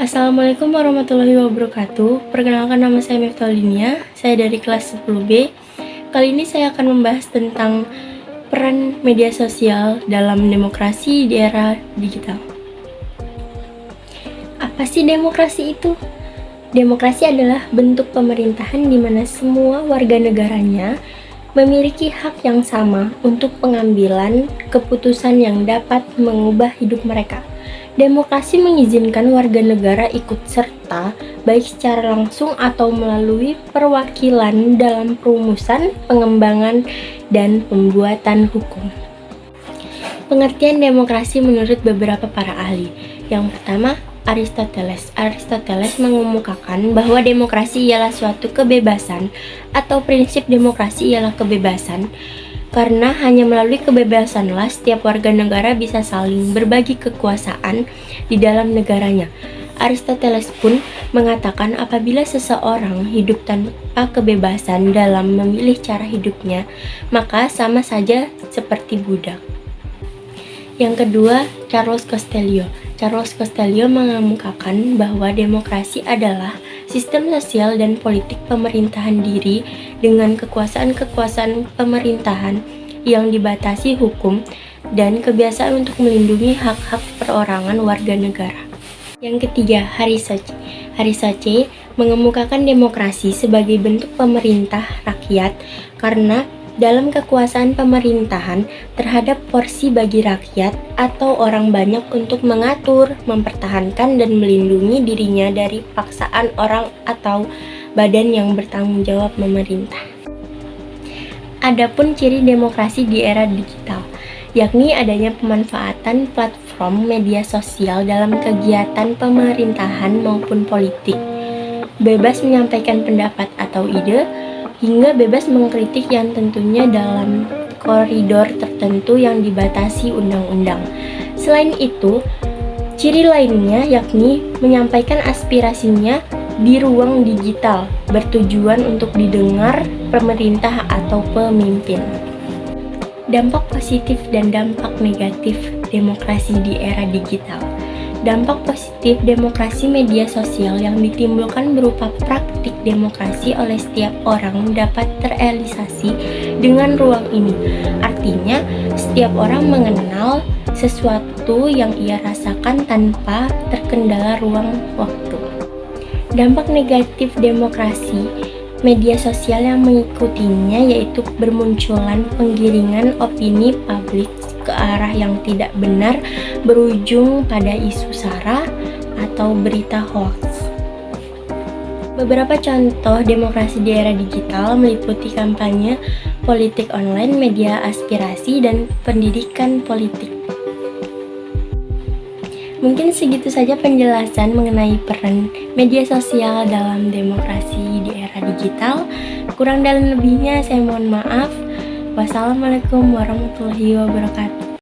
Assalamualaikum warahmatullahi wabarakatuh. Perkenalkan, nama saya Miftahlinia. Saya dari kelas 10B. Kali ini saya akan membahas tentang peran media sosial dalam demokrasi di era digital. Apa sih demokrasi itu? Demokrasi adalah bentuk pemerintahan di mana semua warga negaranya memiliki hak yang sama untuk pengambilan keputusan yang dapat mengubah hidup mereka. Demokrasi mengizinkan warga negara ikut serta, baik secara langsung atau melalui perwakilan dalam perumusan, pengembangan, dan pembuatan hukum. Pengertian demokrasi menurut beberapa para ahli. Yang pertama, Aristoteles. Aristoteles mengemukakan bahwa demokrasi ialah suatu kebebasan atau prinsip demokrasi ialah kebebasan. Karena hanya melalui kebebasanlah setiap warga negara bisa saling berbagi kekuasaan di dalam negaranya. Aristoteles pun mengatakan apabila seseorang hidup tanpa kebebasan dalam memilih cara hidupnya, maka sama saja seperti budak. Yang kedua, Charles Costello. Charles Costello mengemukakan bahwa demokrasi adalah sistem sosial dan politik pemerintahan diri dengan kekuasaan-kekuasaan pemerintahan yang dibatasi hukum dan kebiasaan untuk melindungi hak-hak perorangan warga negara. Yang ketiga, Harry Sache. Harry Sache mengemukakan demokrasi sebagai bentuk pemerintah rakyat karena dalam kekuasaan pemerintahan terhadap porsi bagi rakyat atau orang banyak untuk mengatur, mempertahankan, dan melindungi dirinya dari paksaan orang atau badan yang bertanggung jawab memerintah. Adapun ciri demokrasi di era digital, yakni adanya pemanfaatan platform media sosial dalam kegiatan pemerintahan maupun politik, bebas menyampaikan pendapat atau ide, hingga bebas mengkritik yang tentunya dalam koridor tertentu yang dibatasi undang-undang. Selain itu, ciri lainnya yakni menyampaikan aspirasinya di ruang digital, bertujuan untuk didengar pemerintah atau pemimpin. Dampak positif dan dampak negatif demokrasi di era digital. Dampak positif demokrasi media sosial yang ditimbulkan berupa praktik demokrasi oleh setiap orang dapat terrealisasi dengan ruang ini. Artinya, setiap orang mengenal sesuatu yang ia rasakan tanpa terkendala ruang waktu. Dampak negatif demokrasi media sosial yang mengikutinya yaitu bermunculan penggiringan opini publik ke arah yang tidak benar, berujung pada isu sara atau berita hoax. Beberapa contoh demokrasi di era digital meliputi kampanye politik online, media aspirasi, dan pendidikan politik. Mungkin segitu saja penjelasan mengenai peran media sosial dalam demokrasi di era digital. Kurang dan lebihnya saya mohon maaf. Wassalamualaikum warahmatullahi wabarakatuh.